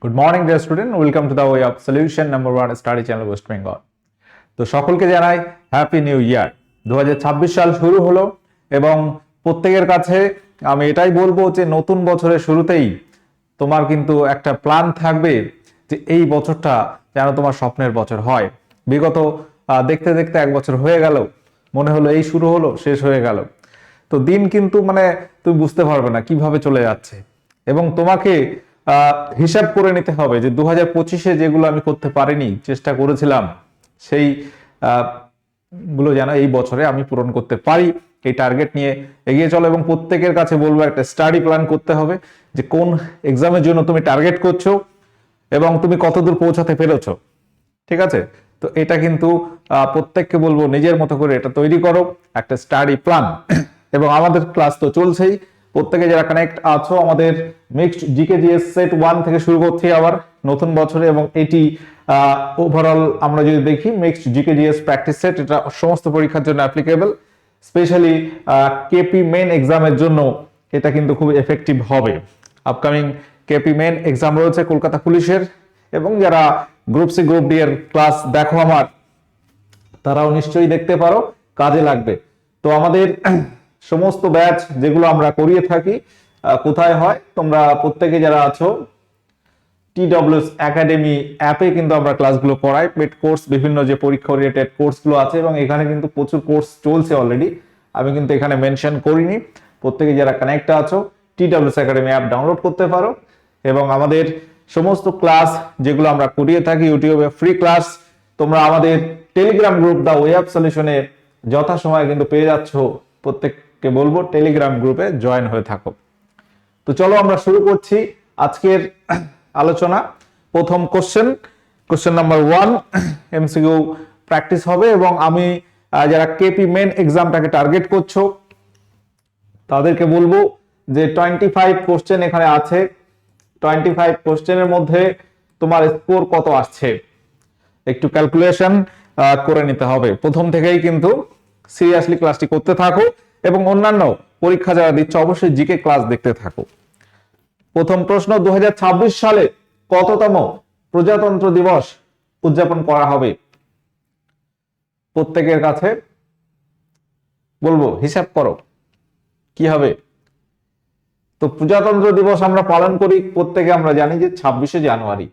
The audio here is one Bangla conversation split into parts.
Good morning dear student, welcome to the way of solution number 1 study channel West Bengal. তো সকলকে জানাই হ্যাপি নিউ ইয়ার। 2026 সাল শুরু হলো এবং প্রত্যেকের কাছে আমি এটাই বলবো যে নতুন বছরের শুরুতেই তোমার কিন্তু একটা প্ল্যান থাকবে যে এই বছরটা যেন তোমার স্বপ্নের বছর হয়। বিগত দেখতে দেখতে এক বছর হয়ে গেল, মনে হলো এই শুরু হলো শেষ হয়ে গেল। তো দিন কিন্তু তুমি বুঝতে পারবে না কিভাবে চলে যাচ্ছে এবং তোমাকে হিসাব করে নিতে হবে যে 2025-এ যেগুলো আমি করতে পারিনি, চেষ্টা করেছিলাম, সেই গুলো যেন এই বছরে আমি পূরণ করতে পারি। এই টার্গেট নিয়ে এগিয়ে চলো এবং প্রত্যেকের কাছে বলবো একটা স্টাডি প্ল্যান করতে হবে যে কোন এক্সামের জন্য তুমি টার্গেট করছো এবং তুমি কতদূর পৌঁছাতে পেরেছো। ঠিক আছে, তো এটা কিন্তু প্রত্যেককে বলবো নিজের মতো করে এটা তৈরি করো একটা স্টাডি প্ল্যান। এবং আমাদের ক্লাস তো চলছেই, প্রত্যেকে যারা কানেক্ট আছো আমাদের মিক্সড জিকে জিএস সেট 1 থেকে শুরু করছি আবার নতুন বছরে, এবং এটি ওভারঅল আমরা যদি দেখি mixed GK GS practice set, এটা সমস্ত পরীক্ষার জন্য অ্যাপ্লিকেবল। স্পেশালি কেপি মেইন এক্সামের জন্য এটা কিন্তু খুব এফেক্টিভ হবে। আপকামিং কেপি মেইন এক্সাম রয়েছে কলকাতা পুলিশের, এবং যারা গ্রুপ সি গ্রুপ ডি এর ক্লাস দেখো আমার, তারাও নিশ্চয়ই দেখতে পারো, কাজে লাগবে। তো আমাদের সমস্ত ব্যাচ যেগুলো আমরা করিয়ে থাকি কোথায় হয়, তোমরা প্রত্যেকে যারা আছো TWS একাডেমি অ্যাপে কিন্তু আমরা ক্লাসগুলো করাই। পেড কোর্স, বিভিন্ন যে পরীক্ষা রিলেটেড কোর্সগুলো আছে, এবং এখানে কিন্তু প্রচুর কোর্স চলছে অলরেডি, আমি কিন্তু এখানে মেনশন করিনি। প্রত্যেকে যারা কানেক্ট আছো TWS একাডেমি অ্যাপ ডাউনলোড করতে পারো, এবং আমাদের সমস্ত ক্লাস যেগুলো আমরা করিয়ে থাকি ইউটিউবে ফ্রি ক্লাস তোমরা আমাদের Telegram group the way of সলিউশনে যথাসময়ে কিন্তু পেয়ে যাচ্ছ। প্রত্যেককে বলবো টেলিগ্রাম গ্রুপে জয়েন হয়ে থাকো। তো চলো আমরা শুরু করছি আজকের আলোচনা। প্রথম কোশ্চেন নাম্বার 1 এমসিকিউ প্র্যাকটিস হবে, এবং আমি যারা কেপি মেন এক্সামটাকে টার্গেট করছো তাদেরকে বলবো যে 25 কোশ্চেন এখানে আছে। 25 কোশ্চেনের মধ্যে তোমার স্কোর কত আসছে একটু ক্যালকুলেশন করে নিতে হবে। প্রথম থেকেই কিন্তু সিরিয়াসলি ক্লাসটি করতে থাকো, এবং অন্যান্য পরীক্ষা যারা দিচ্ছে অবশ্যই জিকে ক্লাস দেখতে থাকো। প্রথম প্রশ্ন, 2026 সালে কততম প্রজাতন্ত্র দিবস উদযাপন করা হবে? প্রত্যেকের কাছে বলবো হিসাব করো কি হবে। তো প্রজাতন্ত্র দিবস আমরা পালন করি প্রত্যেকে আমরা জানি যে 26শে জানুয়ারি।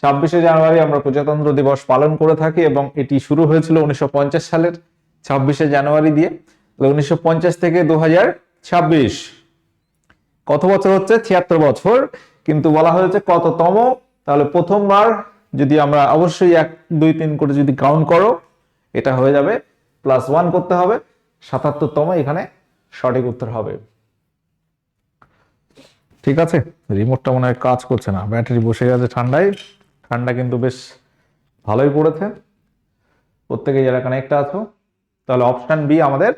26শে জানুয়ারি আমরা প্রজাতন্ত্র দিবস পালন করে থাকি, এবং এটি শুরু হয়েছিল 1950 সালের 26শে জানুয়ারি দিয়ে। 1950 থেকে 2026 কত বছর হচ্ছে? 76 বছর। কিন্তু বলা হয়েছে কততম, তাহলে প্রথমবার যদি আমরা অবশ্যই 1 2 3 করে যদি কাউন্ট করো, এটা হয়ে যাবে +1 করতে হবে, 77তম এখানে সঠিক উত্তর হবে। ঠিক আছে, রিমোটটা মনে হয় কাজ করছে না, ব্যাটারি বসে গেছে ঠান্ডায়। ঠান্ডা কিন্তু বেশ ভালোই পড়েছে। প্রত্যেকে যারা কানেক্ট আছো তাহলে অপশন বি আমাদের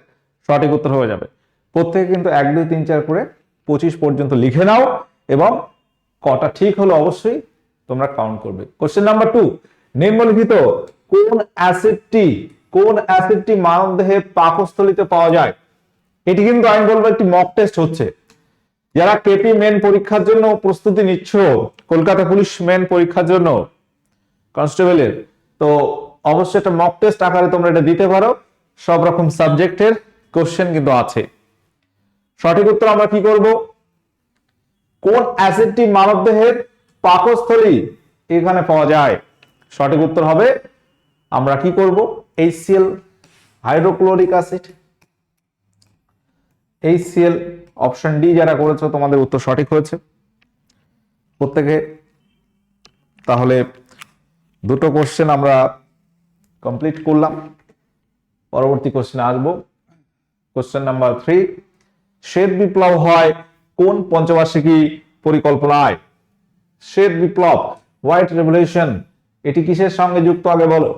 সঠিক উত্তর হয়ে যাবে। প্রত্যেকে কিন্তু 1 2 3 4 করে 25 পর্যন্ত লিখে নাও, এবং কটা ঠিক হলো অবশ্যই তোমরা কাউন্ট করবে। কোশ্চেন নাম্বার 2, নিম্নলিখিত কোন অ্যাসিডটি মানবদেহে পাকস্থলীতে পাওয়া যায়? এটি কিন্তু আমি বলবো একটি মক টেস্ট হচ্ছে। যারা কেপি মেন পরীক্ষার জন্য প্রস্তুতি নিচ্ছ, কলকাতা পুলিশ মেন পরীক্ষার জন্য কনস্টেবলের, তো অবশ্যই একটা মক টেস্ট আকারে তোমরা এটা দিতে পারো। সব রকম সাবজেক্টের কোশ্চেন কিন্তু আছে। সঠিক উত্তর আমরা কি করব? কোন অ্যাসিডটি মানবদেহের পাকস্থলী এখানে পাওয়া যায়? সঠিক উত্তর হবে আমরা কি করব? HCl, hydrochloric acid. HCl option D যারা করেছো তোমাদের উত্তর সঠিক হয়েছে প্রত্যেকে। তাহলে দুটো কোশ্চেন আমরা কমপ্লিট করলাম। পরবর্তী কোশ্চেনে আসবো। কোশ্চেন নাম্বার 3, শ্বেত বিপ্লব হয় কোন পঞ্চবার্ষিকী পরিকল্পনায়? শ্বেত বিপ্লব, হোয়াইট রেভলিউশন, এটি কিসের সঙ্গে যুক্ত আগে বলো?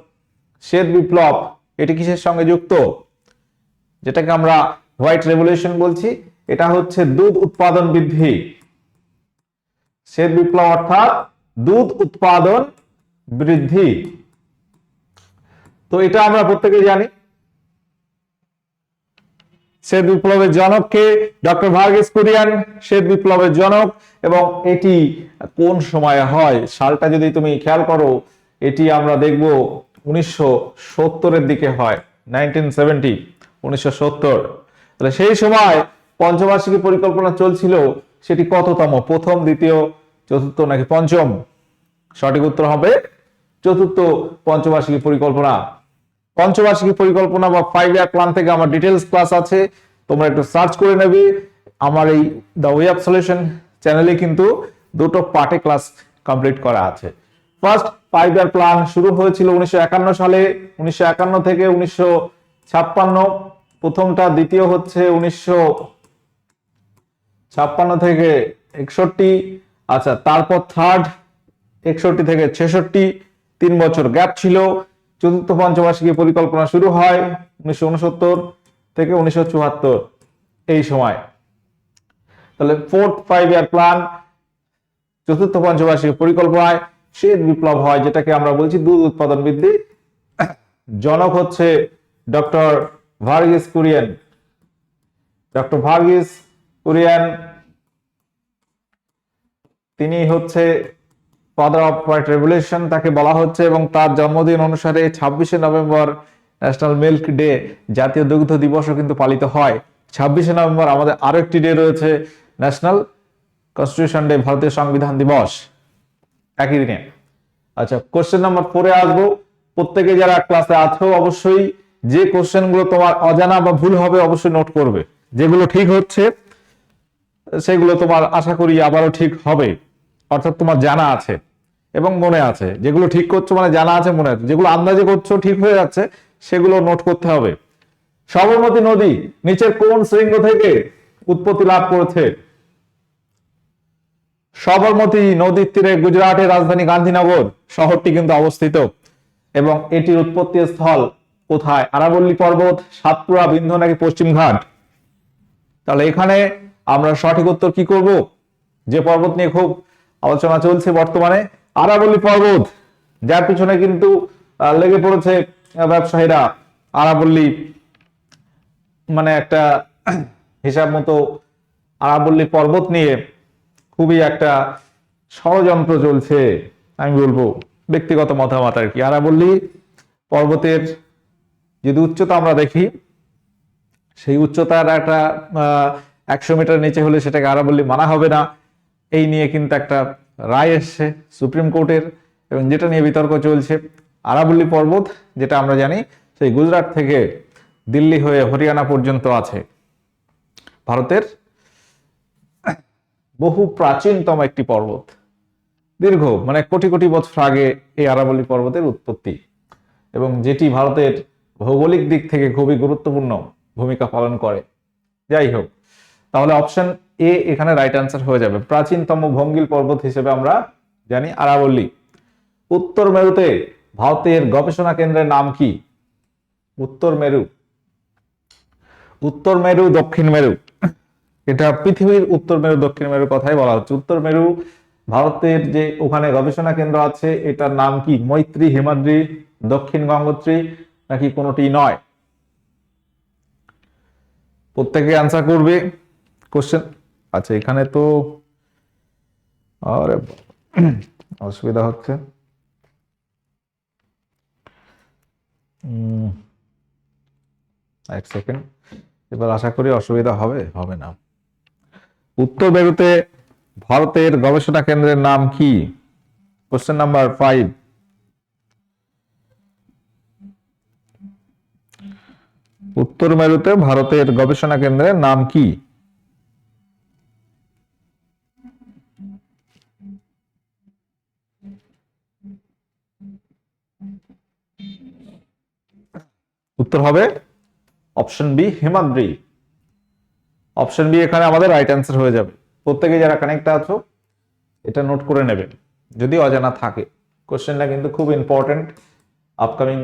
শ্বেত বিপ্লব এটি কিসের সঙ্গে যুক্ত? যেটাকে আমরা হোয়াইট রেভলিউশন বলছি, এটা হচ্ছে দুধ উৎপাদন বৃদ্ধি। শ্বেত বিপ্লব অর্থাৎ দুধ উৎপাদন বৃদ্ধি। তো এটা আমরা প্রত্যেকে জানি। শ্বেত বিপ্লবের জনক কে? ডক্টর ভার্গিস কুরিয়ান শ্বেত বিপ্লবের জনক। এবং এটি কোন সময়ে হয় সালটা যদি তুমি খেয়াল করো, এটি আমরা দেখব 1970-এর দিকে হয়, 1970, 1970। তাহলে সেই সময় পঞ্চবার্ষিকী পরিকল্পনা চলছিল, সেটি কততম? প্রথম, দ্বিতীয়, চতুর্থ নাকি পঞ্চম? সঠিক উত্তর হবে চতুর্থ পঞ্চবার্ষিকী পরিকল্পনা। পঞ্চবার্ষিকী পরিকল্পনা বা 5 ইয়ার প্ল্যান থেকে আমার ডিটেলস ক্লাস আছে, তোমরা একটু সার্চ করে নেবে। আমার এই দ্য ওয়ে অফ সলিউশন চ্যানেলে কিন্তু দুটো পার্টে ক্লাস কমপ্লিট করা আছে। ফার্স্ট 5 ইয়ার প্ল্যান শুরু হয়েছিল 1951 সালে, 1951 থেকে 1956 প্রথমটা, দ্বিতীয় হচ্ছে 1956 থেকে 61। আচ্ছা, তারপর থার্ড 61 থেকে 66, 3 বছর গ্যাপ ছিল। চতুর্থ পঞ্চবার্ষিকী পরিকল্পনা শুরু হয় 1969 থেকে 1974 এই সময়। তাহলে ফোর্থ 5 ইয়ার প্ল্যান, চতুর্থ পঞ্চবার্ষিকী পরিকল্পনায় শ্বেত বিপ্লব হয়, যেটাকে আমরা বলছি দুধ উৎপাদন বৃদ্ধি। জনক হচ্ছে ডক্টর ভার্গিস কুরিয়ান। ডক্টর ভার্গিস কুরিয়ান তিনি হচ্ছে ফাদার অফ হোয়াইট রেভলিউশন তাকে বলা হচ্ছে, এবং তার জন্মদিন অনুসারে 26শে নভেম্বর ন্যাশনাল মিল্ক ডে, জাতীয় দুগ্ধ দিবসও কিন্তু পালিত হয়। 26শে নভেম্বর আমাদের আরো একটি ডে রয়েছে, ন্যাশনাল কনস্টিটিউশন ডে, ভারতীয় সংবিধান দিবস, একই দিনে। আচ্ছা, কোশ্চেন নাম্বার 4-এ আসবো। প্রত্যেকে যারা ক্লাসে আছো অবশ্যই যে কোশ্চেন গুলো তোমার অজানা বা ভুল হবে অবশ্যই নোট করবে। যেগুলো ঠিক হচ্ছে সেগুলো তোমার আশা করি আবারও ঠিক হবে, অর্থাৎ তোমার জানা আছে এবং মনে আছে। যেগুলো ঠিক করছো মানে জানা আছে, মনে আছে। যেগুলো আন্দাজে করছো ঠিক হয়ে যাচ্ছে, সেগুলো নোট করতে হবে। সবরমতী নদী নিচের কোন শৃঙ্গ থেকে উৎপত্তি লাভ করেছে? সবরমতী নদীর তীরে গুজরাটের রাজধানী গান্ধীনগর শহরটি কিন্তু অবস্থিত, এবং এটির উৎপত্তি স্থল কোথায়? আরাবল্লী পর্বত, সাতপুরা, বিন্ধ্য নাকি পশ্চিম ঘাট? তাহলে এখানে আমরা সঠিক উত্তর কি করব? যে পর্বত নিয়ে খুব আলোচনা চলছে বর্তমানে, আরাবল্লী পর্বত, যার পিছনে কিন্তু লেগে পড়েছে ব্যবসায়ীরা। আরাবল্লী মানে একটা হিসাব মতো আরাবল্লী পর্বত নিয়ে খুবই একটা ষড়যন্ত্র চলছে, আমি বলবো ব্যক্তিগত মতামত আর কি। আরাবল্লী পর্বতের যদি উচ্চতা আমরা দেখি, সেই উচ্চতার একটা 100 মিটার নিচে হলে সেটাকে আরাবল্লী মানা হবে না, এই নিয়ে কিন্তু একটা রায় এসছে সুপ্রিম কোর্টের, এবং যেটা নিয়ে বিতর্ক চলছে। আরাবল্লী পর্বত যেটা আমরা জানি সেই গুজরাট থেকে দিল্লি হয়ে হরিয়ানা পর্যন্ত আছে, ভারতের বহু প্রাচীনতম একটি পর্বত। দীর্ঘ মানে কোটি কোটি বছর আগে এই আরাবল্লী পর্বতের উৎপত্তি, এবং যেটি ভারতের ভৌগোলিক দিক থেকে খুবই গুরুত্বপূর্ণ ভূমিকা পালন করে। যাই হোক, তাহলে অপশন এ এখানে রাইট অ্যান্সার হয়ে যাবে। প্রাচীনতম ভঙ্গিল পর্বত হিসেবে আমরা জানি আরাবল্লী। উত্তর মেরুতে ভারতের গবেষণা কেন্দ্রের নাম কি? উত্তর মেরু, উত্তর মেরু, দক্ষিণ মেরু, এটা পৃথিবীর উত্তর মেরু দক্ষিণ মেরু কথাই বলা হচ্ছে। উত্তর মেরু ভারতের যে ওখানে গবেষণা কেন্দ্র আছে এটার নাম কি? মৈত্রী, হিমাদ্রি, দক্ষিণ গঙ্গোত্রী নাকি কোনোটি নয়? প্রত্যেকে আনসার করবে কোশ্চেন। আচ্ছা, এখানে তো আরে অসুবিধা হচ্ছে। এক সেকেন্ড, এবার আশা করি অসুবিধা হবে না। উত্তর মেরুতে ভারতের গবেষণা কেন্দ্রের নাম কি? Question number 5। উত্তর মেরুতে ভারতের গবেষণা কেন্দ্রের নাম কি? উত্তর হবে option B, Himadri. Option B এখানে আমাদের রাইট অ্যান্সার হয়ে যাবে। প্রত্যেকে যারা কানেক্ট আছো এটা নোট করে নেবে যদি অজানা থাকে। কোশ্চেনটা কিন্তু খুব ইম্পর্টেন্ট আপকামিং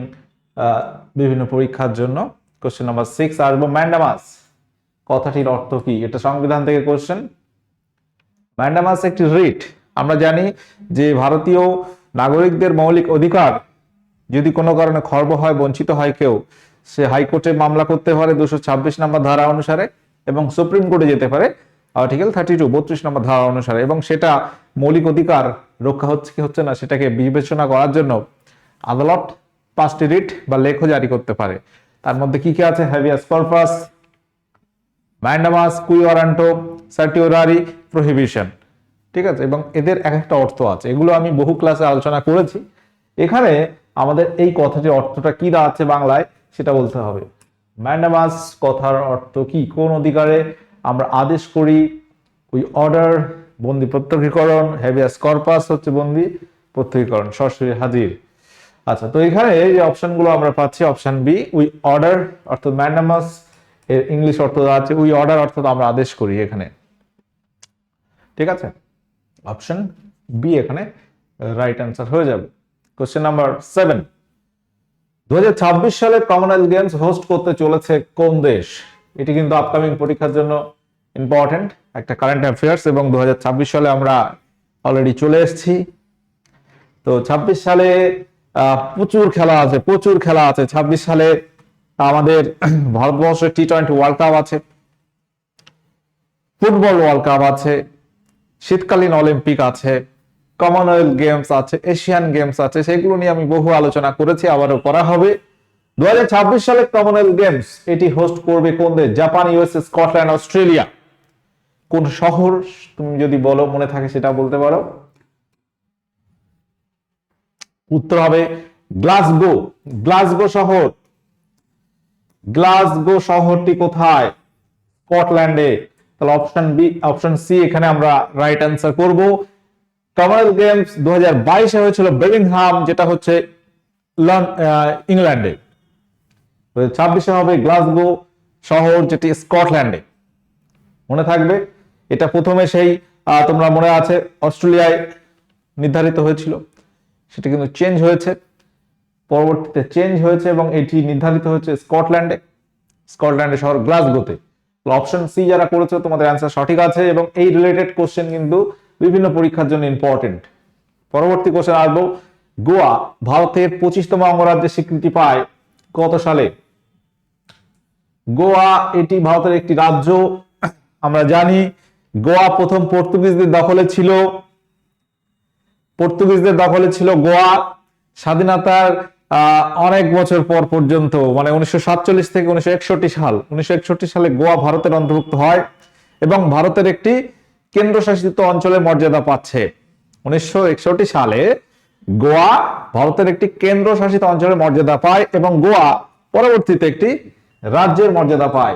বিভিন্ন পরীক্ষার জন্য। কোশ্চেন নাম্বার 6 আসবো। ম্যান্ডামাস কথাটির অর্থ কি? এটা সংবিধান থেকে কোশ্চেন। ম্যান্ডামাস একটি রিট। আমরা জানি যে ভারতীয় নাগরিকদের মৌলিক অধিকার যদি কোনো কারণে খর্ব হয়, বঞ্চিত হয় কেউ, সে হাইকোর্টে মামলা করতে পারে 226 নম্বর ধারা অনুসারে, এবং সুপ্রিম কোর্টে যেতে পারে আর্টিকেল 32 32 নম্বর ধারা অনুসারে, এবং সেটা মৌলিক অধিকার রক্ষা হচ্ছে কি হচ্ছে না সেটাকে বিবেচনা করার জন্য আদালত 5টি রিট বা লেখও জারি করতে পারে। তার মধ্যে কি কি আছে? হ্যাভিয়াস কর্পাস, ম্যান্ডামাস, কুই ওয়ারান্টো, সার্টিওরারি প্রহিবিশন। ঠিক আছে, এবং এদের এক একটা অর্থ আছে, এগুলো আমি বহু ক্লাসে আলোচনা করেছি। এখানে আমাদের এই কথাটির অর্থটা কি দাঁড়াচ্ছে বাংলায় সেটা বলতে হবে। ম্যান্ডামাস কথার অর্থ কি? কোন অধিকারে আমরা আদেশ করি? উই অর্ডার বন্দি প্রত্যক্ষীকরণ, হ্যাভিয়াস কর্পাস হচ্ছে বন্দি প্রত্যক্ষীকরণ, সরাসরি হাজির। আচ্ছা, তো এখানে যে অপশনগুলো আমরা পাচ্ছি, অপশন বি উই অর্ডার অর্থাৎ ম্যান্ডামাস এর ইংলিশ অর্থ আছে উই অর্ডার অর্থাৎ আমরা আদেশ করি এখানে। ঠিক আছে, অপশন বি এখানে রাইট অ্যান্সার হয়ে যাবে। কোশ্চেন নাম্বার 7, 2026 সালে কমনওয়েলথ গেমস হোস্ট করতে চলেছে কোন দেশ? এটি কিন্তু আপকামিং পরীক্ষার জন্য ইম্পর্টেন্ট একটা কারেন্ট অ্যাফেয়ার্স, এবং 2026 সালে আমরা অলরেডি চলে এসেছি। তো 26 সালে প্রচুর খেলা আছে, প্রচুর খেলা আছে। 26 সালে আমাদের ভারতবর্ষের টি-20 ওয়ার্ল্ড কাপ আছে, ফুটবল ওয়ার্ল্ড কাপ আছে, শীতকালীন অলিম্পিক আছে, কমনওয়েলথ গেমস আছে, এশিয়ান গেমস আছে, সেগুলো নিয়ে আমি বহু আলোচনা করেছি, আবারও করা হবে। 2026 সালে কমনওয়েলথ গেমস এটি হোস্ট করবে কোন দেশ? Japan, USA, Scotland, Australia. কোন শহর তুমি যদি বলো মনে থাকে সেটা বলতে পারো। উত্তর হবে গ্লাসগো। গ্লাসগো শহর। গ্লাসগো শহরটি কোথায়? স্কটল্যান্ডে। তাহলে অপশন বি, অপশন সি এখানে আমরা রাইট অ্যান্সার করব। কমনওয়েলথ গেমস 2022 হয়েছিল বেলিংহাম, যেটা হচ্ছে ইংল্যান্ডে। 2026 হবে গ্লাসগো শহর, যেটি স্কটল্যান্ডে। মনে থাকবে, এটা প্রথমে সেই তোমরা মনে আছে অস্ট্রেলিয়ায় নির্ধারিত হয়েছিল, সেটা কিন্তু চেঞ্জ হয়েছে, পরবর্তীতে চেঞ্জ হয়েছে এবং এটি নির্ধারিত হয়েছে স্কটল্যান্ডে। স্কটল্যান্ডের শহর গ্লাসগোতে। অপশন সি যারা করেছে তোমাদের অ্যান্সার সঠিক আছে, এবং এই রিলেটেড কোশ্চেন কিন্তু বিভিন্ন পরীক্ষার জন্য ইম্পর্টেন্ট। পরবর্তী কোশ্চেন আসবো, গোয়া ভারতের 25তম অঙ্গরাজ্যের স্বীকৃতি পায় কত সালে? গোয়া এটি ভারতের একটি রাজ্য। আমরা জানি গোয়া প্রথম পর্তুগিজদের দখলে ছিল। পর্তুগিজদের দখলে ছিল গোয়া। স্বাধীনতার অনেক বছর পর পর্যন্ত, মানে 1947 থেকে 1961 সালে গোয়া ভারতের অন্তর্ভুক্ত হয় এবং ভারতের একটি কেন্দ্রশাসিত অঞ্চলের মর্যাদা পাচ্ছে। 1961 সালে গোয়া ভারতের একটি কেন্দ্রশাসিত অঞ্চলের মর্যাদা পায় এবং গোয়া পরবর্তীতে একটি রাজ্যের মর্যাদা পায়।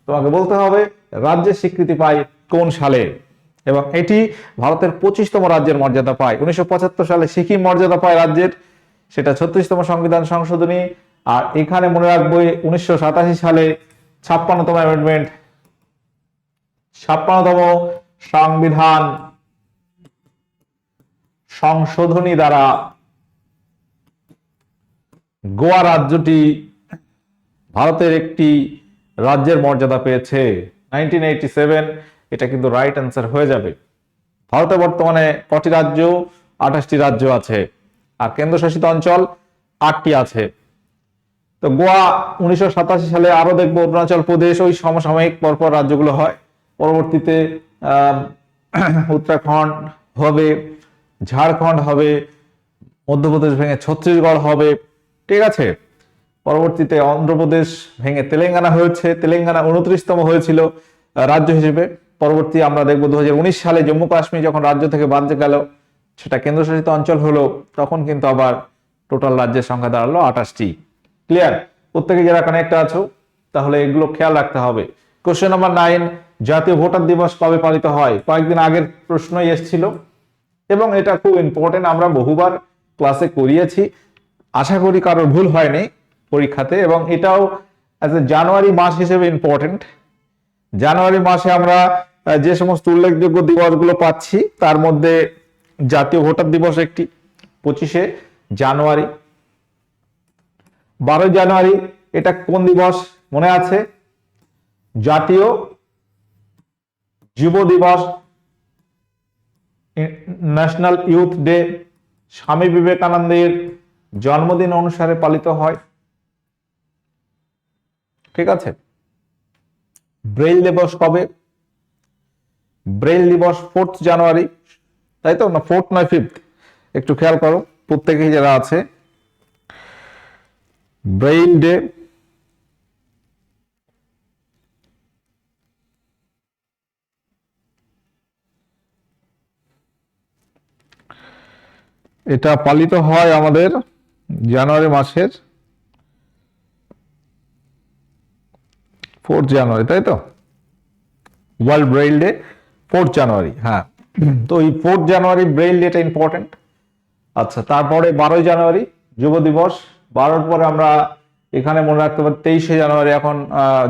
তোমাকে বলতে হবে রাজ্যের স্বীকৃতি পায় কোন সালে, এবং এটি ভারতের 25তম রাজ্যের মর্যাদা পায়। 1975 সালে সিকিম মর্যাদা পায় রাজ্যের, সেটা 36তম সংবিধান সংশোধনী। আর এখানে মনে রাখবো 1987 সালে 56তম অ্যামেন্ডমেন্ট, 56তম সংবিধান সংশোধনী দ্বারা গোয়া রাজ্যটি ভারতের একটি রাজ্যের মর্যাদা পেয়েছে 1987। এটা কিন্তু রাইট অ্যান্সার হয়ে যাবে। ভারতে বর্তমানে কটি রাজ্য? 28টি রাজ্য আছে, আর কেন্দ্রশাসিত অঞ্চল 8টি আছে। তো গোয়া 1987 সালে, আরো দেখবো অরুণাচল প্রদেশ, ওই সমসাময়িক পরপর রাজ্যগুলো হয়। পরবর্তীতে উত্তরাখণ্ড হবে, ঝাড়খণ্ড হবে, মধ্যপ্রদেশ ভেঙে ছত্তিশগড় হবে। ঠিক আছে, পরবর্তীতে অন্ধ্রপ্রদেশ ভেঙে তেলেঙ্গানা হয়েছে, তেলেঙ্গানা 29তম হয়েছিল রাজ্য হিসেবে। পরবর্তী আমরা দেখবো 2019 সালে জম্মু কাশ্মীর যখন রাজ্য থেকে বাদ গেল, সেটা কেন্দ্রশাসিত অঞ্চল হলো, তখন কিন্তু আবার টোটাল রাজ্যের সংখ্যা দাঁড়ালো 28টি। ক্লিয়ার? প্রত্যেকে যারা কানেক্ট আছো তাহলে এগুলো খেয়াল রাখতে হবে। কোশ্চেন নাম্বার 9, জাতীয় ভোটার দিবস কবে পালিত হয়? কয়েকদিন আগের প্রশ্নই এসেছিল এবং এটা খুব ইম্পর্টেন্ট, আমরা বহুবার ক্লাসে করিয়েছি, আশা করি কারোর ভুল হয়নি পরীক্ষাতে। এবং এটাও অ্যাজ এ জানুয়ারি মাস হিসেবে ইম্পর্টেন্ট। জানুয়ারি মাসে আমরা যে সমস্ত উল্লেখযোগ্য দিবসগুলো পাচ্ছি তার মধ্যে জাতীয় ভোটার দিবস একটি, 25শে জানুয়ারি। 12 জানুয়ারি এটা কোন দিবস মনে আছে? জাতীয় যুব দিবস, ন্যাশনাল ইউথ ডে, স্বামী বিবেকানন্দের জন্মদিন অনুসারে পালিত হয়। ঠিক আছে। ব্রেইল দিবস কবে? ব্রেইল দিবস 4th জানুয়ারি, তাই তো না? 4th নয় 5th, একটু খেয়াল করো প্রত্যেকেই যারা আছে। ব্রেইল ডে এটা পালিত হয় আমাদের জানুয়ারি মাসের 4th জানুয়ারি, তাই তো? ওয়ার্ল্ড ব্রেইল ডে 4th জানুয়ারি। হ্যাঁ, তো এই 4th জানুয়ারি ব্রেইল ডেটা ইম্পর্টেন্ট। আচ্ছা, তারপরে 12ই জানুয়ারি যুব দিবস। 12-র পরে আমরা এখানে মনে রাখতে পারি 23শে জানুয়ারি এখন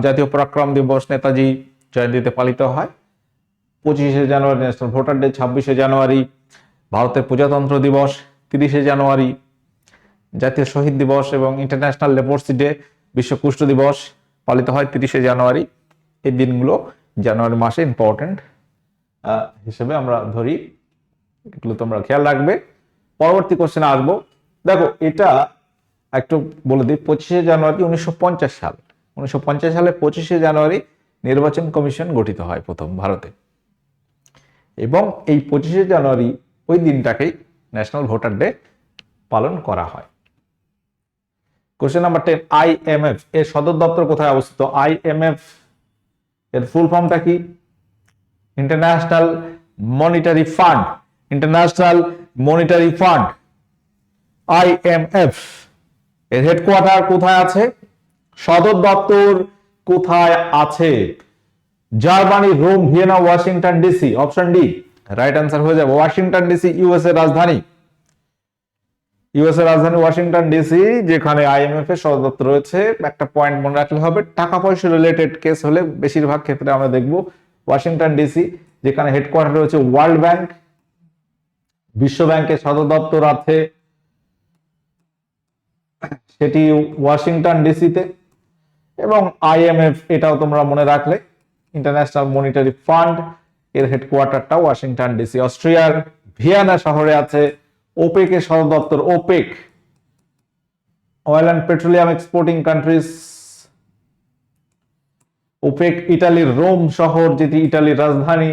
জাতীয় পরাক্রম দিবস, নেতাজি জয়ন্তীতে পালিত হয়। 25শে জানুয়ারি ন্যাশনাল ভোটার ডে, 26শে জানুয়ারি ভারতের প্রজাতন্ত্র দিবস, 30শে জানুয়ারি জাতীয় শহীদ দিবস এবং ইন্টারন্যাশনাল লেপ্রসি ডে, বিশ্ব কুষ্ঠ দিবস পালিত হয় 30শে জানুয়ারি। এই দিনগুলো জানুয়ারি মাসে ইম্পর্টেন্ট হিসেবে আমরা ধরি, এগুলো তোমরা খেয়াল রাখবে। পরবর্তী কোশ্চেনে আসবো। দেখো, এটা একটু বলে দিই, 25শে জানুয়ারি 1950 সাল, 1950 সালে 25শে জানুয়ারি নির্বাচন কমিশন গঠিত হয় প্রথম ভারতে, এবং এই 25শে জানুয়ারি ওই দিনটাকেই ন্যাশনাল ভোটার ডে পালন করা হয়। কোশ্চেন নাম্বার 10, IMF এর সদর দপ্তর কোথায় অবস্থিত? IMF এর ফুল ফর্মটা কি? International monetary Fund. International monetary Fund, IMF এর হেডকোয়ার্টার কোথায় আছে? সদর দপ্তর কোথায় আছে? Germany, Rome, Vienna, Washington DC. Option D right answer হয়ে যাবে। ওয়াশিংটন ডিসি ইউএসএ রাজধানী, ইউএসএ রাজধানী ওয়াশিংটন ডিসি, যেখানে IMF এর সদর দপ্তর রয়েছে। একটা পয়েন্ট মনে রাখলে হবে, টাকা পয়সা রিলেটেড কেস হলে বেশিরভাগ ক্ষেত্রে আমরা দেখব ওয়াশিংটন ডিসি, যেখানে হেডকোয়ার্টার রয়েছে ওয়ার্ল্ড ব্যাংক, বিশ্ব ব্যাংকের সদর দপ্তর আছে সেটি ওয়াশিংটন ডিসিতে। এবং IMF এটাও তোমরা মনে রাখলে, ইন্টারন্যাশনাল মনিটারি ফান্ড, এর হেডকোয়ার্টারটা ওয়াশিংটন ডিসি। অস্ট্রিয়ার ভিয়েনা শহরে আছে ওপেক এর সদর দপ্তর। OPEC, oil and petroleum exporting countries. OPEC ইটালির রোম শহর, যেটি ইটালির রাজধানী।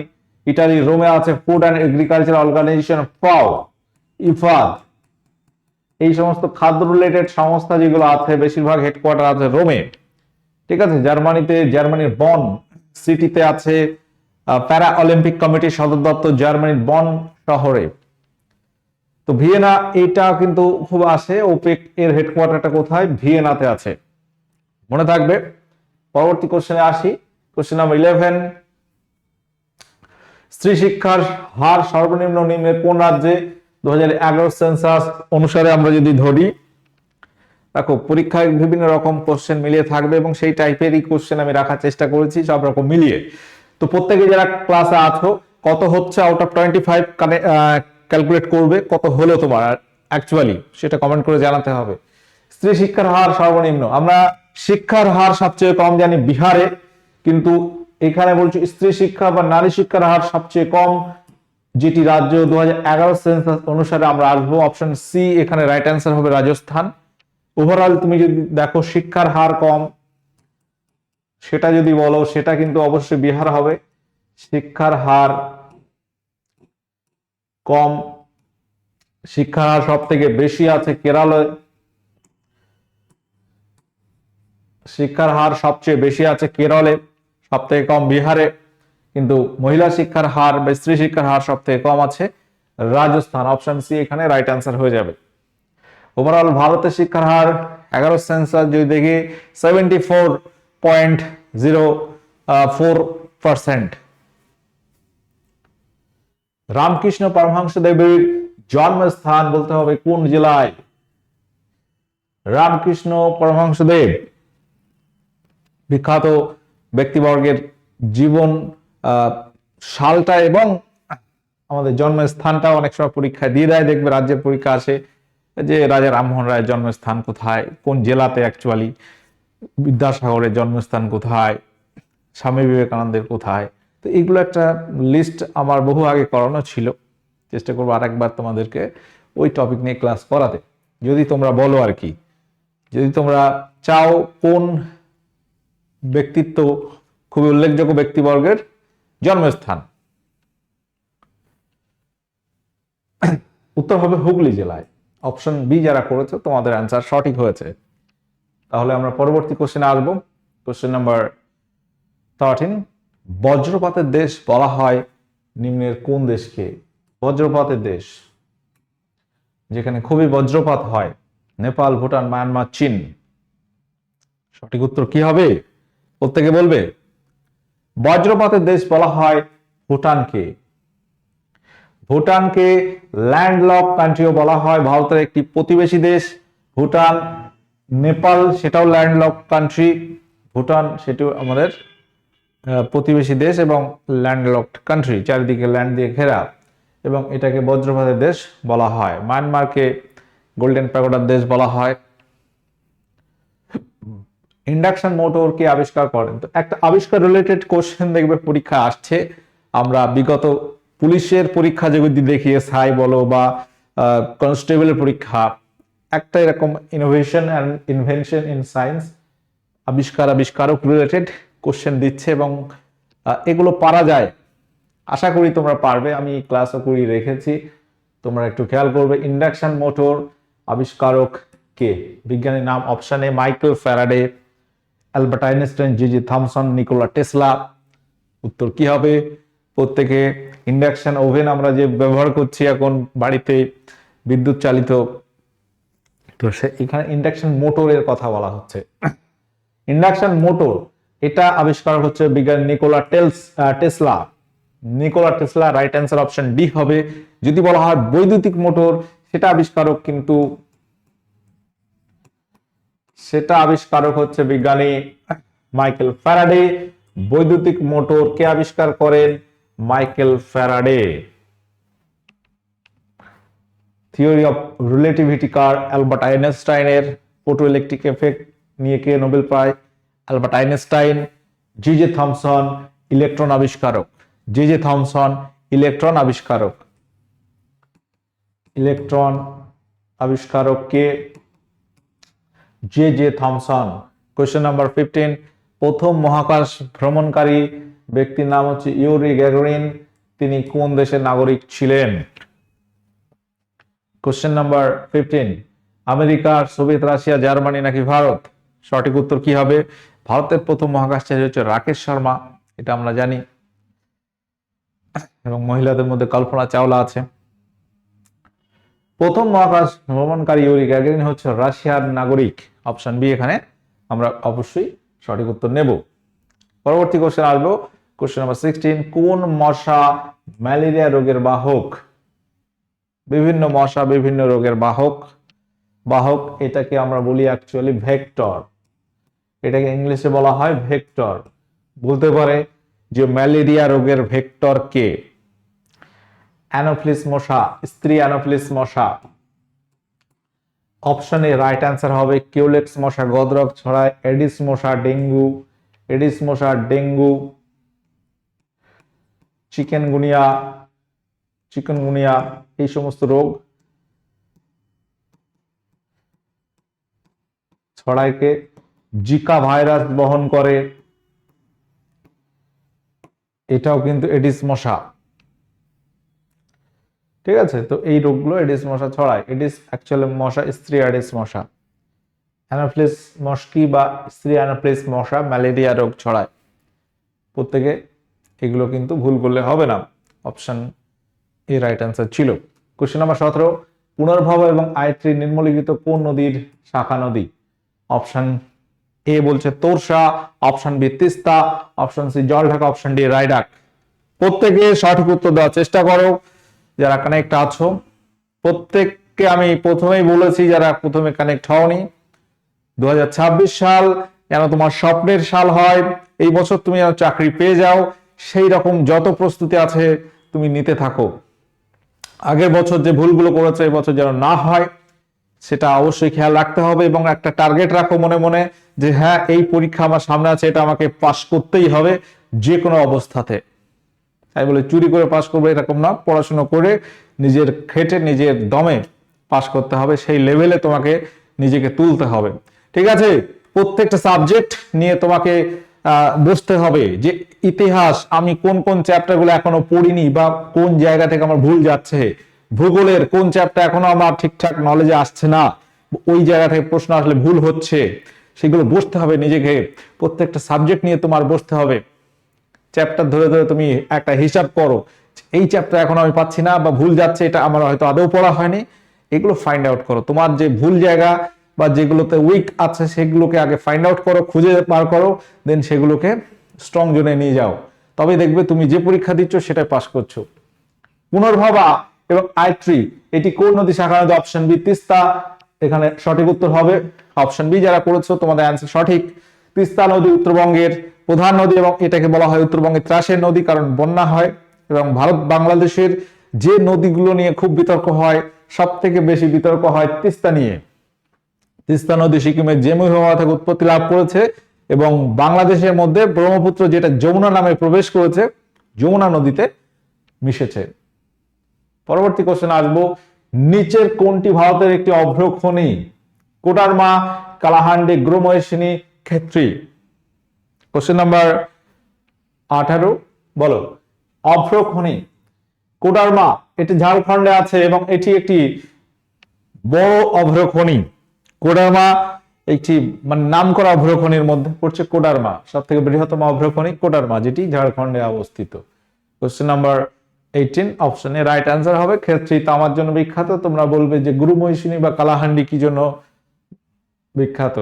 ইটালির রোমে আছে ফুড অ্যান্ড এগ্রিকালচার অর্গানাইজেশন ফাও, ইফাদ। এই সমস্ত খাদ্য রিলেটেড সংস্থা যেগুলো আছে বেশিরভাগ হেডকোয়ার্টার আছে রোমে। ঠিক আছে। জার্মানিতে, জার্মানির বন সিটিতে আছে প্যারা অলিম্পিক কমিটির সদর দপ্তর জার্মানির বন শহরে। তো ভিয়েনা, এটা কিন্তু খুব আসে, ওপেক এর হেডকোয়ার্টারটা কোথায়? ভিয়েনাতে আছে, মনে থাকবে। পরবর্তী কোশ্চেনে আসি। কোশ্চেন নাম্বার 11, স্ত্রী শিক্ষার হার সর্বনিম্ন নিম্নের কোন রাজ্যে? 2011 সেন্সাস অনুসারে আমরা যদি ধরি, দেখো পরীক্ষায় বিভিন্ন রকম কোশ্চেন মিলিয়ে থাকবে এবং সেই টাইপেরই কোশ্চেন আমি রাখার চেষ্টা করেছি সব রকম মিলিয়ে। তো প্রত্যেকে যারা ক্লাসে আছো, কত হচ্ছে আউট অফ 25 ক্যালকুলেট করবে, কত হলো তোমার অ্যাকচুয়ালি সেটা কমেন্ট করে জানাতে হবে। স্ত্রী শিক্ষার হার সর্বনিম্ন, আমরা শিক্ষার হার সবচেয়ে কম জানি বিহারে, কিন্তু এখানে বলছি স্ত্রী শিক্ষা বা নারী শিক্ষার হার সবচেয়ে কম যেটি রাজ্য 2011 সেন্সাস অনুসারে আমরা আসবো। অপশন সি এখানে রাইট অ্যান্সার হবে, রাজস্থান। ওভারঅল তুমি যদি দেখো শিক্ষার হার কম, সেটা যদি বলো সেটা কিন্তু অবশ্যই বিহার হবে। শিক্ষার হার কম, শিক্ষার হার সব থেকে বেশি আছে কেরলে, শিক্ষার হার সবচেয়ে বেশি আছে কেরলে, সব থেকে কম বিহারে। কিন্তু মহিলা শিক্ষার হার বা স্ত্রী শিক্ষার হার সব থেকে কম আছে রাজস্থান। অপশন সি এখানে রাইট অ্যান্সার হয়ে যাবে। ওভারঅল ভারতের শিক্ষার হার 11 সেন্সাস যদি দেখি 74.04%। রামকৃষ্ণ পরমহংস দেবের জন্মস্থান বলতে হবে কোন জেলায়? রামকৃষ্ণ পরমহংস দেব বিখ্যাত ব্যক্তিবর্গের জীবন সালটা এবং আমাদের জন্মস্থানটা অনেক সময় পরীক্ষায় দিয়ে দেয়, দেখবে রাজ্যের পরীক্ষা আসে যে রাজা রামমোহন রায়ের জন্মস্থান কোথায়, কোন জেলাতে অ্যাকচুয়ালি, বিদ্যাসাগরের জন্মস্থান কোথায়, স্বামী বিবেকানন্দের কোথায়। তো এইগুলো একটা লিস্ট আমার বহু আগে করানো ছিল, চেষ্টা করবো আরেকবার তোমাদেরকে ওই টপিক নিয়ে ক্লাস করাতে, যদি তোমরা বলো আর কি, যদি তোমরা চাও কোন ব্যক্তিত্ব, খুবই উল্লেখযোগ্য ব্যক্তিবর্গের জন্মস্থান? উত্তর হবে হুগলি জেলায়। অপশন বি যারা করেছে তোমাদের অ্যান্সার সঠিক হয়েছে। তাহলে আমরা পরবর্তী কোশ্চেনে আসবো। কোশ্চেন নাম্বার 13, বজ্রপাতের দেশ বলা হয় নিম্নের কোন দেশকে? বজ্রপাতের দেশ যেখানে খুবই বজ্রপাত হয়, নেপাল, ভুটান, মায়ানমার, চীন। সঠিক উত্তর কি হবে প্রত্যেকে বলবে? বজ্রপাতের দেশ বলা হয় ভুটানকে। ভুটানকে ল্যান্ডলক কান্ট্রিও বলা হয়, ভারতের একটি প্রতিবেশী দেশ ভুটান। নেপাল সেটাও ল্যান্ডলক কান্ট্রি, ভুটান সেটাও আমাদের প্রতিবেশী দেশ এবং ল্যান্ডলকড কান্ট্রি, চারিদিকে ল্যান্ড দিয়ে ঘেরা, এবং এটাকে বজ্রপাতের দেশ বলা হয়। মায়ানমারকে গোল্ডেন প্যাগোডার দেশ বলা হয়। ইন্ডাকশন মোটর কে আবিষ্কার করেন? তো একটা আবিষ্কার রিলেটেড কোশ্চেন দেখবে পরীক্ষা আসছে। আমরা বিগত পুলিশের পরীক্ষা যেগুলি দেখি, এসআই বলো বা কনস্টেবলের পরীক্ষা, একটা এরকম innovation and invention in science, আবিষ্কারক রিলেটেড কোশ্চেন দিচ্ছে এবং এগুলো পারা যায়। আশা করি তোমরা পারবে, আমি ক্লাসও করে রেখেছি, তোমরা একটু খেয়াল করবে। ইন্ডাকশন মোটর আবিষ্কারক কে? বিজ্ঞানীর নাম option A Michael Faraday, Albert Einstein, G Thomson, Nikola Tesla. উত্তর কি হবে প্রত্যেকে? ইন্ডাকশন ওভেন আমরা যে ব্যবহার করছি এখন বাড়িতে বিদ্যুৎ চালিত, তো এখানে ইন্ডাকশন মোটরের কথা বলা হচ্ছে। ইন্ডাকশন মোটর এটা আবিষ্কার হচ্ছে বিজ্ঞানী Nikola Tesla. Nikola Tesla, right answer option D হবে। যদি বলা হয় বৈদ্যুতিক মোটর, সেটা আবিষ্কারক হচ্ছে বিজ্ঞানী মাইকেল ফ্যারাডে। বৈদ্যুতিক মোটর কে আবিষ্কার করেন? Michael Faraday. Theory of relativity কার? অ্যালবার্ট আইনস্টাইনের। ফটো ইলেকট্রিক এফেক্ট নিয়ে কে নোবেল পায়? Albert Einstein. G Thomson, electron আবিষ্কারক। জি থমসন ইলেকট্রন আবিষ্কারক। ইলেকট্রন আবিষ্কারক কে? J Thomson. কোশ্চেন নাম্বার 15, প্রথম মহাকাশ ভ্রমণকারী ব্যক্তির নাম হচ্ছে ইউরি গ্যাগারিন। তিনি কোন দেশের নাগরিক ছিলেন? Question number 15, America, Soviet Russia, Germany নাকি ভারত? সঠিক উত্তর কি হবে? ভারতের প্রথম মহাকাশচারী হচ্ছে রাকেশ শর্মা, এটা আমরা জানি, এবং মহিলাদের মধ্যে কল্পনা চাওলা আছে। প্রথম মহাকাশ ভ্রমণকারী ইউরি গ্যাগারিন হচ্ছে রাশিয়ার নাগরিক। অপশন বি এখানে আমরা অবশ্যই সঠিক উত্তর নেব। পরবর্তী কোশ্চেন আসবো। কোশ্চেন নাম্বার 16, কোন মশা ম্যালেরিয়া রোগের বাহক? বিভিন্ন মশা বিভিন্ন রোগের বাহক এটাকে আমরা বলি অ্যাকচুয়ালি ভেক্টর। এটাকে ইংলিশে বলা হয় ভেক্টর। বলতে পারে যে ম্যালেরিয়া রোগের ভেক্টর কে? অ্যানোফিলিস মশা, স্ত্রী অ্যানোফিলিস মশা। অপশনে রাইট অ্যান্সার হবে কিউলেক্স মশা গদরক ছড়ায়, এডিস মশা ডেঙ্গু, চিকেনগুনিয়া এই সমস্ত রোগ ছড়ায় কে? জিকা ভাইরাস বহন করে, এটাও কিন্তু এডিস মশা। ঠিক আছে, তো এই রোগগুলো এডিস মশা ছড়ায়। এডিস অ্যাকচুয়ালি মশা, স্ত্রী এডিস মশা। অ্যানোফিলিস মস্কি বা স্ত্রী অ্যানোফিলিস মশা ম্যালেরিয়া রোগ ছড়ায়। প্রত্যেকে এগুলো কিন্তু ভুল করলে হবে না। অপশন এ রাইট অ্যান্সার ছিল। কোশ্চেন নাম্বার 17, পুনর্ভব এবং আয়ত্রী নিম্নলিখিত কোন নদীর শাখা নদী? অপশন এ বলছে Torsa, option B Teesta, option C Jaldhaka, option D Raidak. প্রত্যেকে সঠিক উত্তর দেওয়ার চেষ্টা করো যারা কানেক্ট আছো। প্রত্যেককে আমি প্রথমেই বলেছি, যারা প্রথমে কানেক্ট হওনি, 2026 সাল যেন তোমার স্বপ্নের সাল হয়। এই বছর তুমি যেন চাকরি পেয়ে যাও, সেই রকম যত প্রস্তুতি আছে তুমি নিতে থাকো। আগের বছর যে ভুলগুলো করেছে এই বছর যেন না হয়, সেটা অবশ্যই খেয়াল রাখতে হবে এবং একটা টার্গেট রাখো মনে মনে যে হ্যাঁ, এই পরীক্ষা আমার সামনে আছে, এটা আমাকে পাস করতেই হবে যে কোনো অবস্থাতে। তাই বলে চুরি করে পাস করবে এরকম না, পড়াশোনা করে নিজের খেটে নিজের দমে পাস করতে হবে, সেই লেভেলে তোমাকে নিজেকে তুলতে হবে। ঠিক আছে, প্রত্যেকটা সাবজেক্ট নিয়ে তোমাকে বুঝতে হবে যে ইতিহাস আমি কোন কোন চ্যাপ্টারগুলো এখনো পড়িনি বা কোন জায়গা থেকে আমার ভুল যাচ্ছে, ভূগোলের কোন চ্যাপ্টার এখনো আমার ঠিকঠাক নলেজে আসছে না, ওই জায়গা থেকে প্রশ্ন আসলে ভুল হচ্ছে, সেগুলো বুঝতে হবে নিজেকে। প্রত্যেকটা সাবজেক্ট নিয়ে তোমার বুঝতে হবে, চ্যাপ্টার ধরে ধরে তুমি একটা হিসাব করো, এই চ্যাপ্টার এখন আমি পাচ্ছি না বা ভুল যাচ্ছে, এটা আমার হয়তো আদৌ পড়া হয়নি, এগুলো ফাইন্ড আউট করো। তোমার যে ভুল জায়গা বা যেগুলোতে উইক আছে সেগুলোকে আগে ফাইন্ড আউট করো, খুঁজে বার করো, দেন সেগুলোকে স্ট্রং জোনে নিয়ে যাও, তবে দেখবে তুমি যে পরীক্ষা দিচ্ছ সেটা পাস করছো। পুনর্ভবা এবং আইট্রি এটি কোন নদী শাখা নদী? Option B Teesta. এখানে সঠিক উত্তর হবে অপশন বি। যারা করেছো তোমাদের অ্যান্সার সঠিক। তিস্তা নদী উত্তরবঙ্গের প্রধান নদী এবং এটাকে বলা হয় উত্তরবঙ্গের ত্রাসের নদী, কারণ বন্যা হয়। এবং ভারত বাংলাদেশের যে নদীগুলো নিয়ে খুব বিতর্ক হয়, সব থেকে বেশি বিতর্ক হয় তিস্তা নিয়ে। তিস্তা নদী সিকিমের জেমুইহোয়া থেকে উৎপত্তি লাভ করেছে এবং বাংলাদেশের মধ্যে ব্রহ্মপুত্র যেটা যমুনা নামে প্রবেশ করেছে, যমুনা নদীতে মিশেছে। পরবর্তী কোশ্চেন আসবো, নিচের কোনটি ভারতের একটি অভ্রখনি? কোডারমা, কালাহান্ডি, গ্রোময়সিনী, খেত্রী। কোশ্চেন নাম্বার 18, বলো। অভ্রখনি কোডারমা, এটি ঝাড়খণ্ডে আছে এবং এটি একটি বড় অভ্রখনি। কোডারমা একটি মানে নাম করা অভ্রখনির মধ্যে পড়ছে কোডারমা, সব থেকে বৃহত্তম অভ্রখনি কোডারমা, যেটি ঝাড়খণ্ডে অবস্থিত। কোশ্চেন নাম্বার 18 অপশনে রাইট অ্যান্সার হবে খেত্রী তামার জন্য বিখ্যাত। তোমরা বলবে যে গুরুময়সিনী বা কালাহান্ডি কি জন্য বিখ্যাত?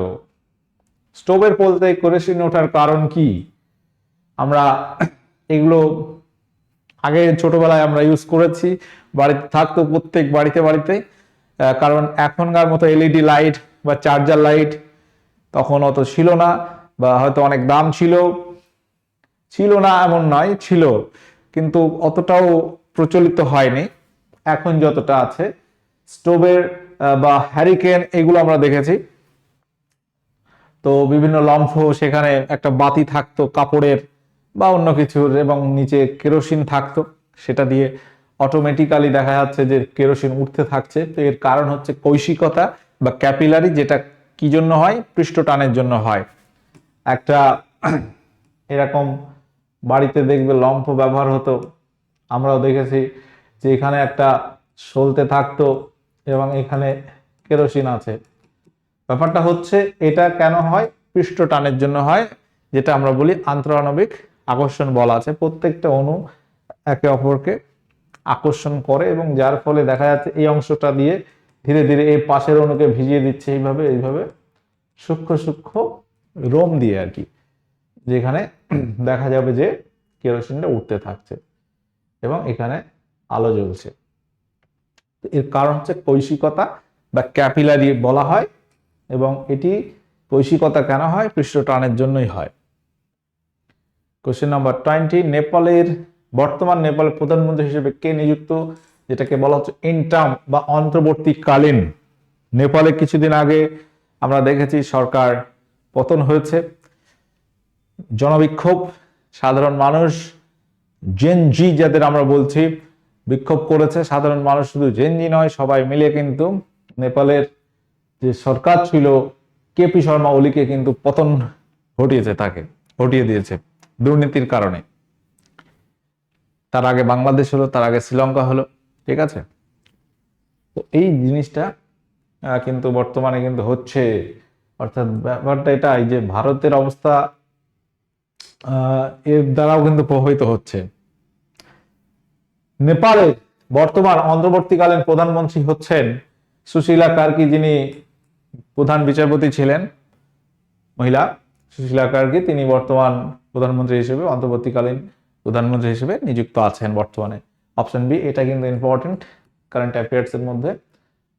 স্টোভের পোলতে কেরোসিন ওঠার কারণ কি? আমরা এগুলো আগে ছোটবেলায় আমরা ইউজ করেছি, বাড়িতে থাকতো প্রত্যেক বাড়িতে বাড়িতে, কারণ এখনকার মতো এলইডি লাইট বা চার্জার লাইট তখন অত ছিল না, বা হয়তো অনেক দাম ছিল না এমন নয়, ছিল, কিন্তু অতটাও প্রচলিত হয়নি এখন যতটা আছে। স্টোভের বা হ্যারিকেন এগুলো আমরা দেখেছি, তো বিভিন্ন লম্ফ, সেখানে একটা বাতি থাকতো কাপড়ের বা অন্য কিছুর এবং নিচে কেরোসিন থাকতো, সেটা দিয়ে অটোমেটিক্যালি দেখা যাচ্ছে যে কেরোসিন উঠতে থাকছে। তো এর কারণ হচ্ছে কৈশিকতা বা ক্যাপিলারি, যেটা কি জন্য হয়? পৃষ্ঠ টানের জন্য হয়। একটা এরকম বাড়িতে দেখবে লম্ফ ব্যবহার হতো, আমরাও দেখেছি যে এখানে একটা সলতে থাকতো এবং এখানে কেরোসিন আছে। ব্যাপারটা হচ্ছে এটা কেন হয়? পৃষ্ঠ টানের জন্য হয়, যেটা আমরা বলি আন্তঃআণবিক আকর্ষণ বল আছে। প্রত্যেকটা অণু একে অপরকে আকর্ষণ করে এবং যার ফলে দেখা যাচ্ছে এই অংশটা দিয়ে ধীরে ধীরে এই পাশের অণুকে ভিজিয়ে দিচ্ছে এইভাবে সূক্ষ্ম সূক্ষ্ম রোম দিয়ে আর কি, যেখানে দেখা যাবে যে কেরোসিনটা উঠতে থাকছে এবং এখানে আলো জ্বলছে। এর কারণ হচ্ছে কৈশিকতা বা ক্যাপিলারি বলা হয়, এবং এটি কৈশিকতা কেন হয়? পৃষ্ঠ টানের জন্যই হয়। কোশ্চেন নাম্বার 20, বর্তমান নেপালের প্রধানমন্ত্রী হিসেবে কে নিযুক্ত? যেটাকে বলা হচ্ছে ইন্টার্ম বা অন্তর্বর্তীকালীন। নেপালে কিছুদিন আগে আমরা দেখেছি সরকার পতন হয়েছে, জনবিক্ষোভ, সাধারণ মানুষ, জেনজি যাদের আমরা বলছি, বিক্ষোভ করেছে। সাধারণ মানুষ শুধু জেনজি নয়, সবাই মিলে কিন্তু নেপালের যে সরকার ছিল কেপি শর্মা ওলিকে কিন্তু পতন ঘটিয়ে দিয়েছে দুর্নীতির কারণে। তার আগে বাংলাদেশ হলো, তার আগে শ্রীলঙ্কা হলো, ঠিক আছে? তো এই জিনিসটা কিন্তু বর্তমানে কিন্তু হচ্ছে, অর্থাৎ ব্যাপারটা এটাই যে ভারতের অবস্থা এর দ্বারাও কিন্তু প্রভাবিত হচ্ছে। নেপালের বর্তমান অন্তর্বর্তীকালীন প্রধানমন্ত্রী হচ্ছেন সুশীলা কার্কি, যিনি প্রধান বিচারপতি ছিলেন, মহিলা সুশীলা কার্কি। তিনি বর্তমান প্রধানমন্ত্রী হিসেবে, অন্তর্বর্তীকালীন প্রধানমন্ত্রী হিসেবে নিযুক্ত আছেন বর্তমানে। অপশন বি, এটা কিন্তু ইম্পর্টেন্ট, কারেন্ট অ্যাফেয়ার্স এর মধ্যে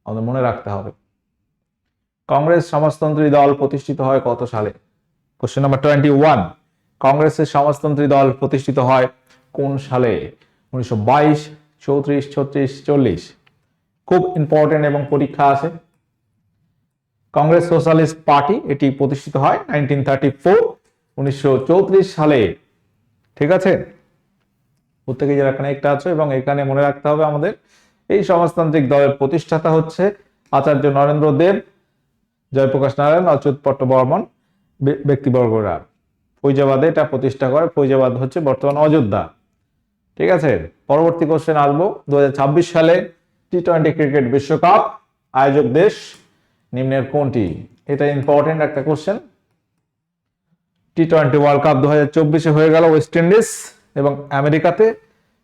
আমাদের মনে রাখতে হবে। কংগ্রেস সমাজতন্ত্রী দল প্রতিষ্ঠিত হয় কত সালে? কোশ্চেন নাম্বার 21, কংগ্রেসের সমাজতন্ত্রী দল প্রতিষ্ঠিত হয় কোন সালে? 1922, 34, 36, 40। খুব ইম্পর্টেন্ট এবং পরীক্ষা আছে। কংগ্রেস সোশ্যালিস্ট পার্টি এটি প্রতিষ্ঠিত হয় 1934 সালে, ঠিক আছে? প্রত্যেকে যারা কানেক্ট আছে, এবং এখানে মনে রাখতে হবে আমাদের এই সমাজতান্ত্রিক দলের প্রতিষ্ঠাতা হচ্ছে আচার্য নরেন্দ্র দেব, জয়প্রকাশ নারায়ণ, অচ্যুত পট্টবর্মন ব্যক্তিবর্গরা। ফৈজাবাদে এটা প্রতিষ্ঠা করে। ফৈজাবাদ হচ্ছে বর্তমান অযোধ্যা। ঠিক আছে, পরবর্তী কোশ্চেন আসবো। 2026 সালে টি-20 ক্রিকেট বিশ্বকাপ আয়োজক দেশ নিম্নের কোনটি? এটা ইম্পর্টেন্ট একটা কোশ্চেন। টি-20 ওয়ার্ল্ড কাপ 2024 হয়ে গেল ওয়েস্ট ইন্ডিজ এবং আমেরিকাতে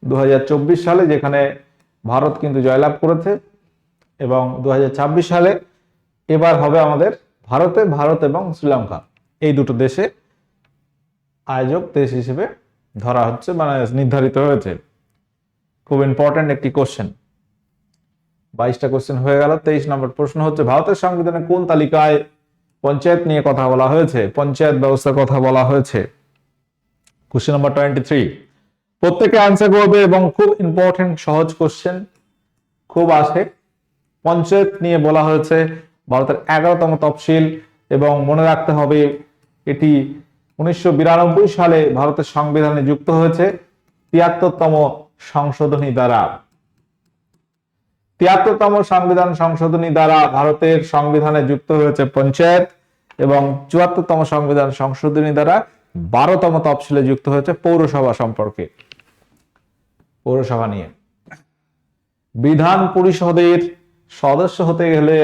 2024 সালে, যেখানে ভারত কিন্তু জয়লাভ করেছে। এবং 2026 সালে এবার হবে আমাদের ভারত এবং শ্রীলঙ্কা, এই দুটো দেশে আয়োজক দেশ হিসেবে ধরা হচ্ছে, মানে নির্ধারিত হয়েছে। খুব ইম্পর্টেন্ট একটি কোশ্চেন। 22টা কোশ্চেন হয়ে গেল। 23 নম্বর প্রশ্ন হচ্ছে, ভারতের সংবিধানে কোন তালিকায় পঞ্চায়েত নিয়ে কথা বলা হয়েছে? পঞ্চায়েত ব্যবস্থার কথা বলা হয়েছে। কোশ্চেন নাম্বার 23, প্রত্যেকে আনসার করবে এবং খুব ইম্পর্টেন্ট সহজ কোশ্চেন খুব আসে। পঞ্চায়েত নিয়ে বলা হয়েছে ভারতের 11তম তফসিল, এবং মনে রাখতে হবে এটি 1992 সালে ভারতের সংবিধানে যুক্ত হয়েছে 73তম সংশোধনী দ্বারা। 73তম সংবিধান সংশোধনী দ্বারা ভারতের সংবিধানে যুক্ত হয়েছে পঞ্চায়েত, এবং 74তম সংবিধান সংশোধনী দ্বারা 12তম তফসিলে যুক্ত হয়েছে পৌরসভা সম্পর্কে, পৌরসভা নিয়ে। বিধান পরিষদের সদস্য হতে গেলে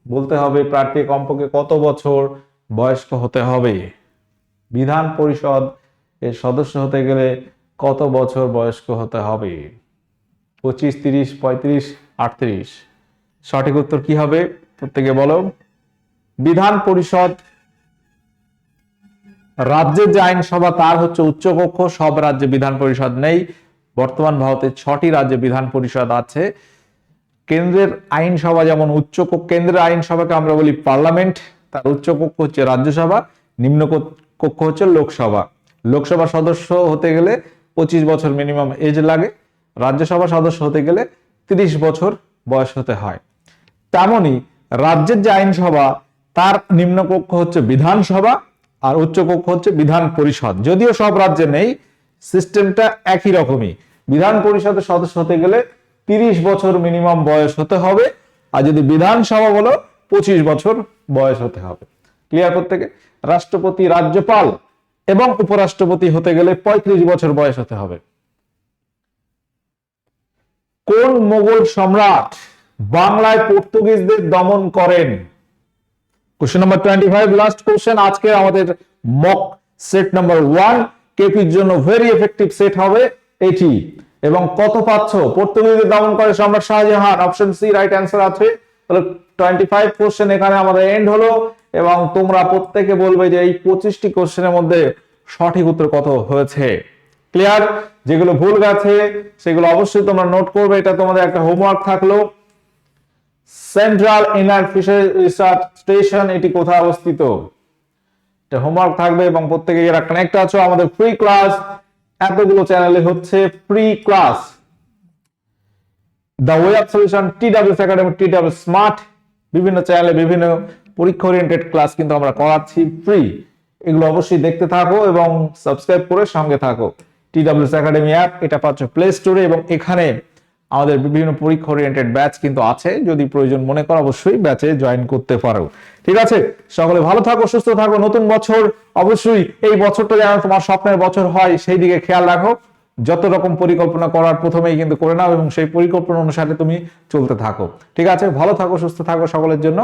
বলতে হবে প্রার্থী কমপক্ষে কত বছর বয়স্ক হতে হবে? বিধান পরিষদ এর সদস্য হতে গেলে কত বছর বয়স্ক হতে হবে? 25, 30, 35, 38। সঠিক উত্তর কি হবে প্রত্যেকে বলো। বিধান পরিষদ রাজ্যের যে আইনসভা তার হচ্ছে উচ্চকক্ষ। সব রাজ্যে বিধান পরিষদ নেই। বর্তমান ভারতে 6টি রাজ্যে বিধান পরিষদ আছে। কেন্দ্রের আইনসভা যেমন উচ্চকক্ষ, কেন্দ্রের আইনসভাকে আমরা বলি পার্লামেন্ট, তার উচ্চকক্ষ হচ্ছে রাজ্যসভা, নিম্ন কক্ষ হচ্ছে লোকসভা। লোকসভা সদস্য হতে গেলে 25 বছর মিনিমাম এজ লাগে। রাজ্যসভা সদস্য হতে গেলে 30 বছর বয়স হতে হয়। তেমনি রাজ্যের যে আইনসভা তার নিম্নকক্ষ হচ্ছে বিধানসভা আর উচ্চকক্ষ হচ্ছে বিধান পরিষদ। যদিও সব রাজ্যে নেই, সিস্টেমটা একই রকমই। বিধান পরিষদের সদস্য হতে গেলে 30 বছর মিনিমাম বয়স হতে হবে, আর যদি বিধানসভা বলো 25 বছর বয়স হতে হবে। ক্লিয়ার প্রত্যেকে? রাষ্ট্রপতি, রাজ্যপাল এবং উপরাষ্ট্রপতি হতে গেলে 35 বছর বয়স হতে হবে। কোন মোগল সম্রাট বাংলায় পর্তুগিজদের দমন করেন? কোশ্চেন নাম্বার 25, লাস্ট কোশ্চেন আজকে আমাদের মক সেট নাম্বার 1। কেপির জন্য ভেরি এফেক্টিভ সেট হবে এটি। এবং কত পাচ্ছ? পর্তুগিজদের দমন করে সম্রাট Shahjahan. Option C right answer আছে। তাহলে 25 কোশ্চেন এখানে আমাদের এন্ড হলো, এবং তোমরা প্রত্যেকে বলবে যে এই 25টি কোশ্চেনের মধ্যে সঠিক উত্তর কত হয়েছে। ক্লিয়ার? যেগুলো ভুল গেছে সেগুলো অবশ্যই তোমরা নোট করবে। এটা তোমাদের একটা হোমওয়ার্ক থাকলো। Central inner fishery research station এটি কোথায় অবস্থিত? এটা হোমওয়ার্ক থাকবে, এবং প্রত্যেকে যারা কানেক্ট আছো আমাদের ফ্রি ক্লাস এতগুলো চ্যানেলে হচ্ছে free class. The way of solution, TWS academy, TWS smart, বিভিন্ন চ্যানেলে বিভিন্ন পরীক্ষা ওরিয়েন্টেড ক্লাস কিন্তু আমরা করাচ্ছি ফ্রি। এগুলো অবশ্যই দেখতে থাকো এবং সাবস্ক্রাইব করে সঙ্গে থাকো। টিডব্লিউএস একাডেমি অ্যাপ এটা পাচ্ছ প্লে স্টোরে, এবং এখানে আমাদের বিভিন্ন পরীক্ষা ওরিয়েন্টেড ব্যাচ কিন্তু আছে। যদি প্রয়োজন মনে করো অবশ্যই ব্যাচে জয়েন করতে পারো। ঠিক আছে, সকলে ভালো থাকো, সুস্থ থাকো। নতুন বছর অবশ্যই এই বছরটা যেন তোমার স্বপ্নের বছর হয় সেই দিকে খেয়াল রাখো। যত রকম পরিকল্পনা করার প্রথমেই কিন্তু করে নাও, এবং সেই পরিকল্পনা অনুসারে তুমি চলতে থাকো। ঠিক আছে, ভালো থাকো, সুস্থ থাকো। সকলের জন্য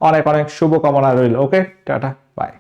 অনেক অনেক শুভকামনা রইল। ওকে, টাটা, বাই।